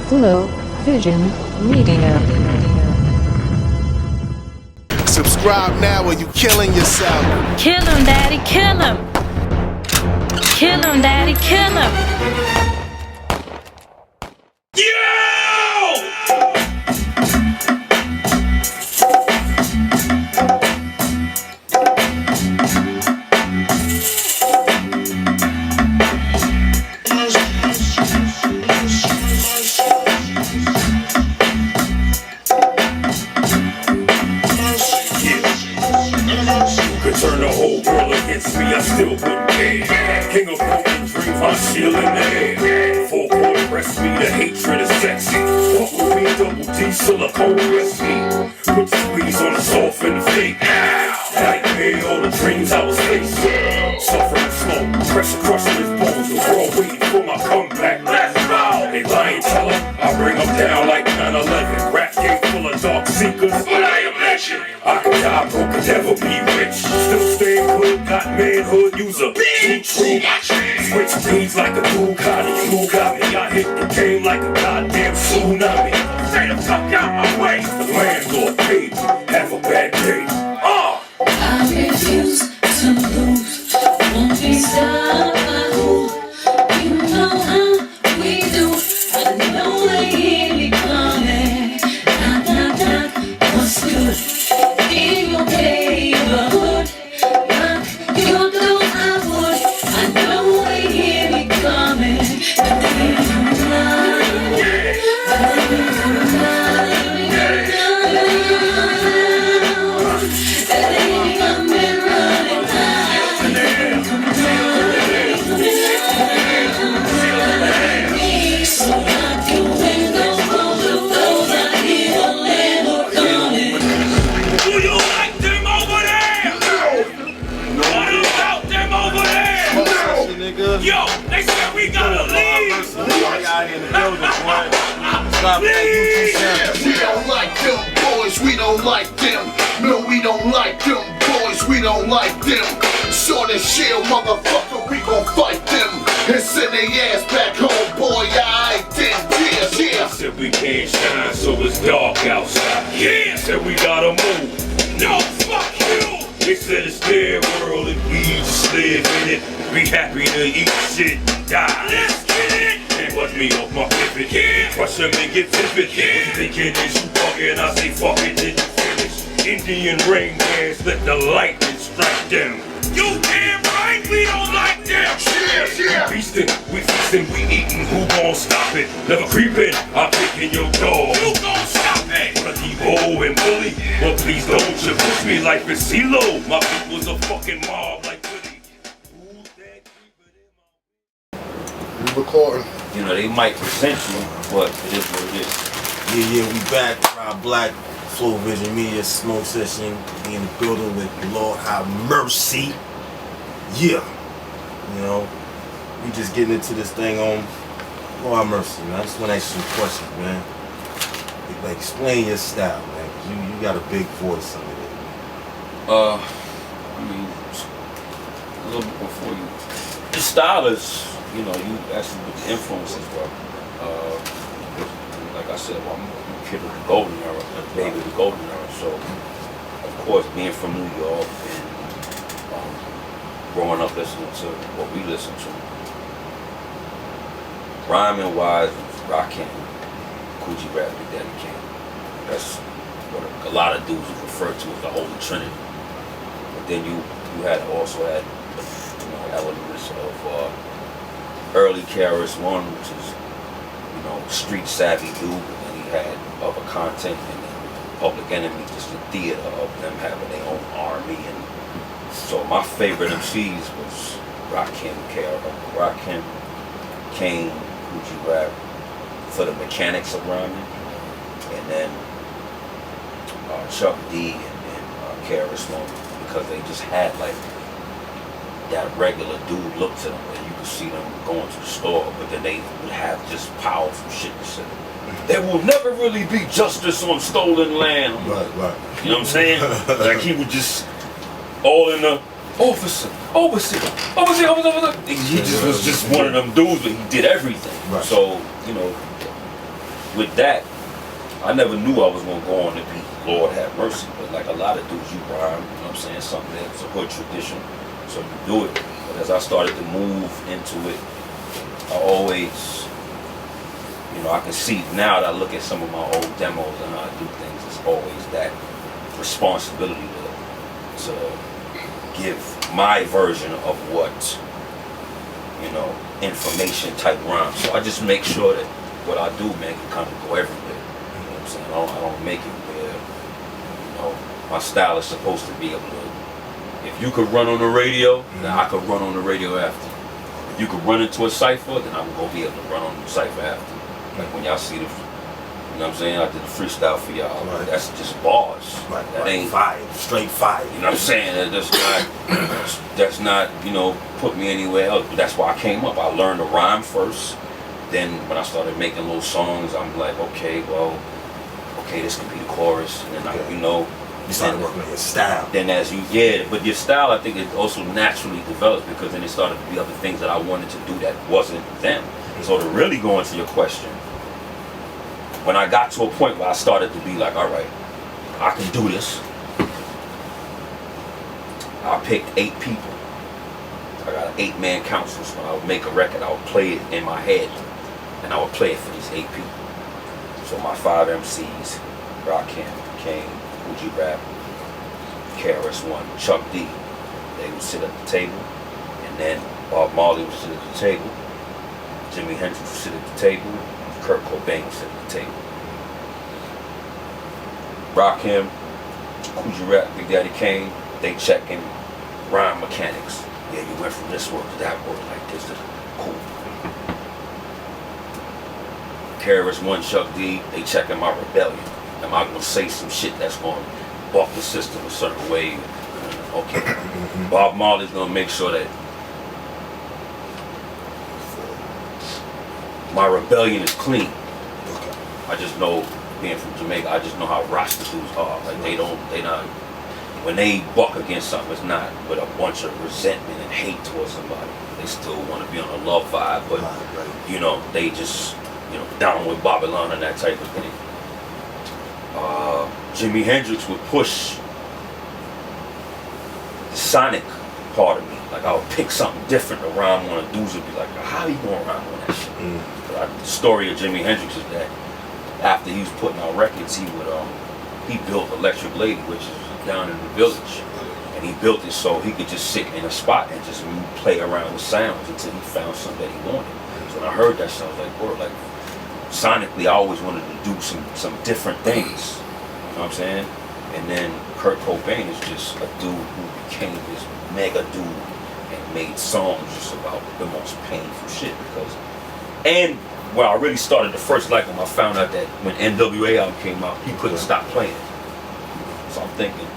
Flow Vision Media. Subscribe now or you killing yourself. Kill him, daddy, kill him. Kill him, daddy, kill him. Turn the whole world against me, I still wouldn't care. King of broken dreams, I'm still in there. Full court press me, the hatred is sexy. Walk with me, double D, silicone recipe. Put the squeeze on the soft and the fake. Nightmare, all the dreams I was facing. Suffering slow, pressure crushing his bones. The world waiting for my comeback. Let's go! They lying, tell them I bring them down like 9/11. Rap game full of dark seekers, but I am legend. I can die broke, could never be rich. Still stay good, got manhood, use a true. Switch speeds like a Ducati. Who got me? I hit the game like a goddamn tsunami. Stay the fuck out my way. The landlord paid me, have a bad day. I refuse to lose. Won't be stopped by who? You know how we do. I know they hear me coming. Knock, knock, knock. What's good? In your neighborhood, knock your door, I would. I know they hear me coming. But they don't lie. Yo, they said we gotta leave! We don't like them boys, we don't like them. No, we don't like them boys, we don't like them. Sword and shield, motherfucker, we gon' fight them. And send their ass back home, boy, I then, yeah. Said we can't shine, so it's dark outside. Yeah, said we gotta move. No, fuck you! They said it's their world and we just live in it. Be happy to eat shit, die. Let's get it! Can't watch me off my pivot. Yeah. Crush them and get vivid. Yeah. Thinking that you fucking, I say fuck it, then you finish. Indian rain dance, let the lightning strike them. You damn right, we don't like them. Yeah. We feasting, we eating. Who gon' stop it? Never creeping, I'm picking your dog. You gon' stop it? Wanna keep hoe and bully? Well, please don't you push me like it's CeeLo. My people's a fucking mob like Willie. Recording. You know, they might present you, but it is what it is. Yeah, we back. Rob Black, Flow Vision Media, Smoke Session. We in the building with L.H.Mercy. Yeah. You know, we just getting into this thing on L.H.Mercy, man. I just want to ask you some questions, man. Like, explain your style, man. 'Cause you got a big voice under there. I mean, a little bit before you. The style is, you know, you actually with the influences, bro. Like I said, well, I'm a kid of the golden era, a baby of the golden era. So, of course, being from New York and growing up listening to what we listen to, rhyming wise, Rakim, Coogee Rap, Big Daddy Kane. That's what a lot of dudes refer to as the Holy Trinity. But then you also had, you know, elements of early KRS-One, which is, you know, street savvy dude, and then he had other content, and then Public Enemy, just the theater of them having their own army. And so my favorite MCs was Rakim, Kane, Coogee Rap, for the mechanics of rhyming, and then Chuck D and KRS-One, because they just had like that regular dude look to them, and you could see them going to the store, but then they would have just powerful shit to say. There will never really be justice on stolen land. Right. You know what I'm saying? Like he would just all in the officer. He just was just one of them dudes, but he did everything. Right. So, you know, with that, I never knew I was gonna go on to be Lord Have Mercy, but like a lot of dudes, you rhyme, you know what I'm saying, something that's a hood tradition, so you do it. But as I started to move into it, I always, you know, I can see now that I look at some of my old demos and how I do things, it's always that responsibility to give my version of what, you know, information type rhymes. So I just make sure that what I do, man, can kind of go everywhere. You know what I'm saying? I don't make it where, you know, my style is supposed to be able to, if you could run on the radio, then I could run on the radio after. If you could run into a cipher, then I'm gonna be able to run on the cipher after. Like when y'all see the, you know what I'm saying, I did the freestyle for y'all. Right. That's just bars. Right. That ain't fire, straight fire. You know what I'm saying? That's not, you know, put me anywhere else. But that's why I came up. I learned to rhyme first. Then when I started making little songs, I'm like, okay, well, okay, this could be the chorus. And then I, you know, you started working on your style. Then as you, but your style, I think it also naturally develops because then it started to be other things that I wanted to do that wasn't them. So to really go into your question, when I got to a point where I started to be like, all right, I can do this. I picked 8 people. I got an 8-man council. So when I would make a record, I would play it in my head, and I would play it for these 8 people. So my 5 MCs, Rakim, Kane, Coogee Rap, KRS-One, Chuck D, they would sit at the table, and then Bob Marley would sit at the table, Jimi Hendrix would sit at the table, Kurt Cobain would sit at the table. Rakim, Coogee Rap, Big Daddy Kane, they checking rhyme mechanics. Yeah, you went from this word to that word like this. Cool. KRS-One, Chuck D, they checking my rebellion. Am I gonna say some shit that's gonna buck the system a certain way? Okay. Bob Marley's gonna make sure that my rebellion is clean. I just know, being from Jamaica, I just know how Rasta dudes are. Like they not, when they buck against something, it's not with a bunch of resentment and hate towards somebody. They still want to be on a love vibe, but you know, they just, you know, down with Babylon and that type of thing. Jimi Hendrix would push the sonic part of me. Like I would pick something different to rhyme on, and dudes would be like, how you gonna rhyme on that shit? The story of Jimi Hendrix is that after he was putting out records, he built Electric Lady, which is down in the village. And he built it so he could just sit in a spot and just play around with sounds until he found something that he wanted. So when I heard that shit, I was like, whoa, like sonically I always wanted to do some different things. You know what I'm saying? And then Kurt Cobain is just a dude who became this mega dude and made songs just about the most painful shit because, and where I really started to first like him, I found out that when NWA album came out, he couldn't stop playing it. So I'm thinking,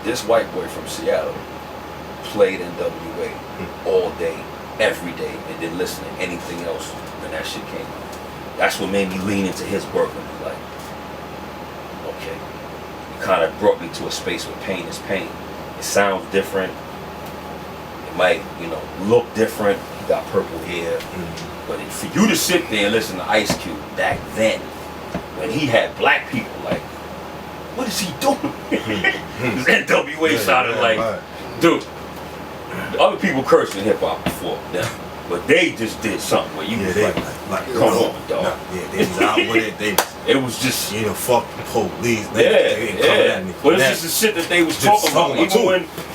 this white boy from Seattle played NWA all day, every day, and didn't listen to anything else when that shit came out. That's what made me lean into his work and be like, okay. It kind of brought me to a space where pain is pain. It sounds different. It might, you know, look different. He got purple hair. But for you to sit there and listen to Ice Cube back then, when he had black people, like, what is he doing? His NWA sounded like, dude, other people cursed in hip hop before them, but they just did something where you was like, come on, dog. They was out with it. It was just, you know, fuck the police. But it's just the shit that they was talking about.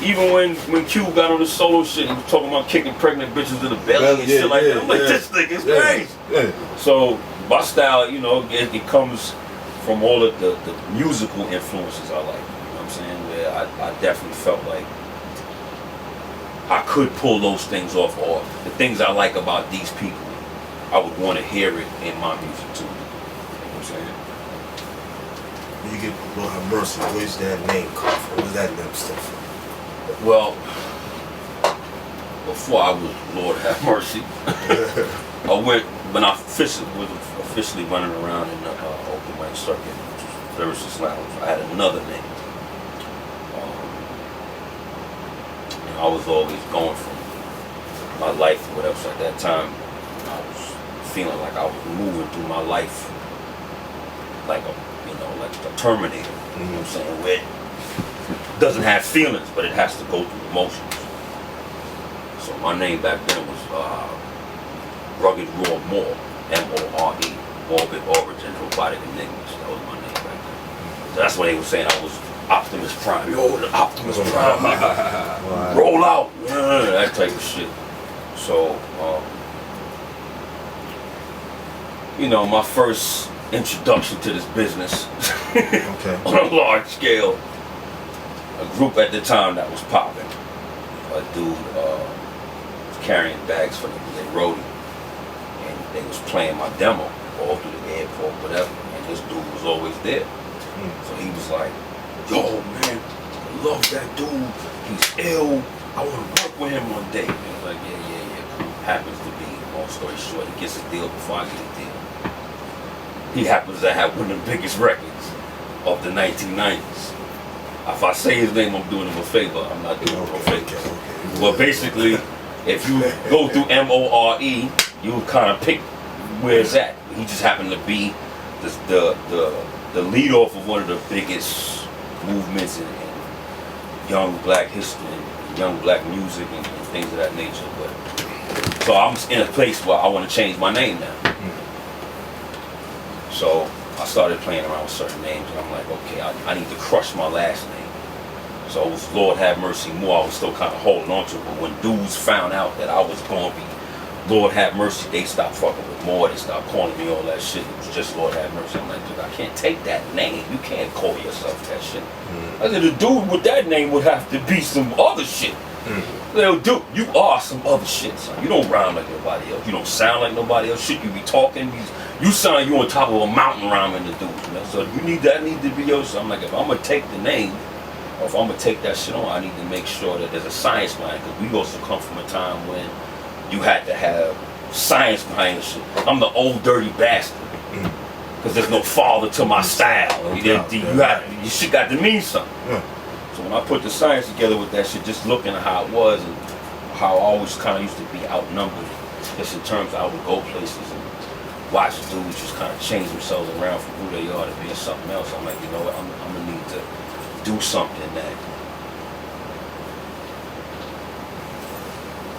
Even when Q got on the solo shit, he was talking about kicking pregnant bitches in the belly and shit like that. I'm like, this nigga's crazy. So my style, you know, it comes from all of the musical influences I like. You know what I'm saying? Where I definitely felt like I could pull those things off, or the things I like about these people, I would want to hear it in my music too. When you get Lord Have Mercy, where's that name come from? Where's that name stuff from? Well, before I was Lord Have Mercy, I went, when I was officially running around in the open mic circuit, which was Lyricist Lounge, I had another name. I was always going from my life or whatever. So at that time, I was feeling like I was moving through my life like like a Terminator. You know what I'm saying? Where it doesn't have feelings, but it has to go through emotions. So my name back then was Rugged Raw More, M.O.R.E. Morbid Origin, Robotic Enigmas. That was my name back then. So that's what they were saying. I was Optimus Prime. Yo, the Optimus Prime, nigga. Roll out. That type of shit. So, my first introduction to this business on a large scale, a group at the time that was popping. A dude was carrying bags for them, they roadie, and they was playing my demo all through the airport, whatever, and this dude was always there. So he was like, yo man, I love that dude, he's ill, I want to work with him one day. And I was like, yeah, happens to be, long story short, he gets a deal before I get a deal. He happens to have one of the biggest records of the 1990s. If I say his name, I'm doing him a favor. I'm not doing him a favor. Well, basically, if you go through M.O.R.E., you kind of pick where it's at. He just happened to be the lead off of one of the biggest movements in young black history, and young black music, and things of that nature. But so I'm in a place where I want to change my name now. So I started playing around with certain names, and I'm like, okay, I need to crush my last name. So it was Lord Have Mercy More. I was still kind of holding on to it, but when dudes found out that I was going to be Lord Have Mercy, they stopped fucking with More. They stopped calling me all that shit. It was just Lord Have Mercy. I'm like, dude, I can't take that name. You can't call yourself that shit. I said, the dude with that name would have to be some other shit. Yo, dude, you are some other shit, son. You don't rhyme like nobody else. You don't sound like nobody else. Shit, you be talking. You sound like you on top of a mountain rhyming the dude, So that need to be yours. So I'm like, if I'm gonna take the name, or if I'm gonna take that shit on, I need to make sure that there's a science behind it. Because we also come from a time when you had to have science behind the shit. I'm the old dirty bastard. Because there's no father to my style. Your shit got to mean something. So when I put the science together with that shit, just looking at how it was and how I always kind of used to be outnumbered, just in terms of I would go places and watch dudes just kind of change themselves around from who they are to being something else. I'm like, you know what, I'm gonna need to do something that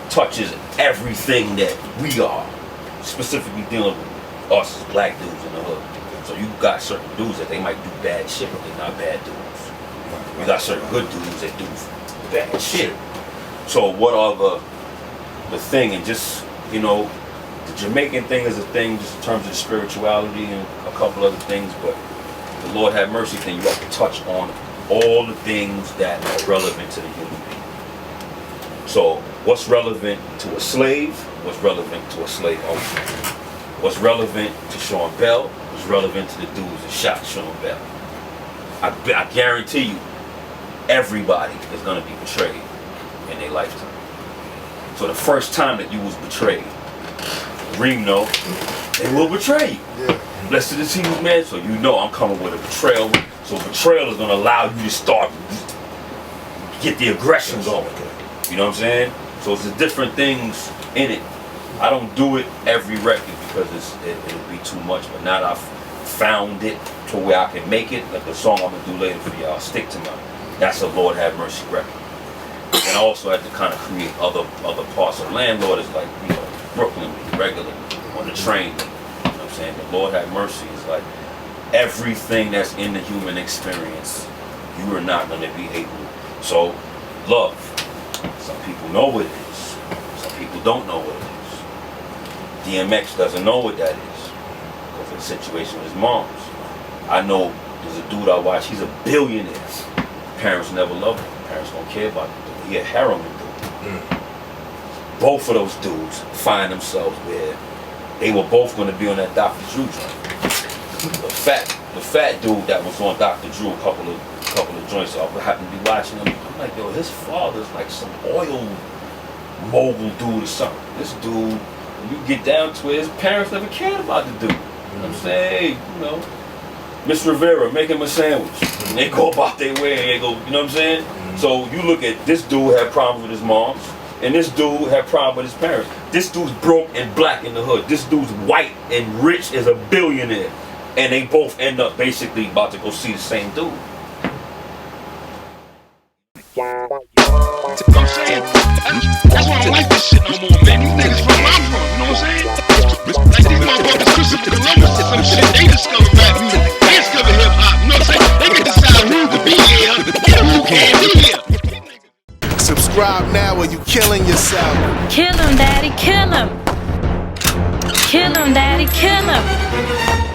touches everything that we are, specifically dealing with us as black dudes in the hood. So you got certain dudes that they might do bad shit, but they're not bad dudes. We got certain good dudes that do bad shit. So what are the thing, and just, the Jamaican thing is a thing just in terms of the spirituality and a couple other things, but the Lord Have Mercy thing, you have to touch on all the things that are relevant to the human being. So what's relevant to a slave, what's relevant to a slave owner, what's relevant to Sean Bell, what's relevant to the dudes that shot Sean Bell. I guarantee you, everybody is going to be betrayed in their lifetime. So the first time that you was betrayed, reemo, they will betray you. Blessed is he who's man, so I'm coming with a betrayal. So betrayal is going to allow you to start, get the aggression going. You know what I'm saying? So it's the different things in it. I don't do it every record because it'll be too much, but now that I've found it to where I can make it, like the song I'm going to do later for y'all, Stick to Mine. That's a Lord Have Mercy record. And I also had to kind of create other parts. So Landlord is like, Brooklyn, regular, on the train. You know what I'm saying? But Lord Have Mercy is like everything that's in the human experience, you are not going to be able. So, love. Some people know what it is. Some people don't know what it is. DMX doesn't know what that is because of the situation with his moms. I know there's a dude I watch, he's a billionaire. Parents never loved him. Parents don't care about the dude. He a heroin dude. Both of those dudes find themselves where they were both going to be on that Dr. Drew joint. The fat dude that was on Dr. Drew, a couple of joints, I happened to be watching him. I'm like, yo, his father's like some oil mogul dude or something. This dude, when you get down to it, his parents never cared about the dude. You know what I'm saying? Hey, Miss Rivera, make him a sandwich. And they go about their way and they go, you know what I'm saying? So you look at this dude had problems with his moms. And this dude had problem with his parents. This dude's broke and black in the hood. This dude's white and rich as a billionaire. And they both end up basically about to go see the same dude. I'm saying, that's why I don't like this shit no more, man. These niggas from where I'm from, you know what I'm saying? Like these motherfuckers, Christopher Columbus or some shit, they discover rap music, they discover hip hop, you know what I'm saying? They can decide who to be here and who can't be here. Subscribe now or you killing yourself. Kill him, daddy, kill him. Kill him, daddy, kill him.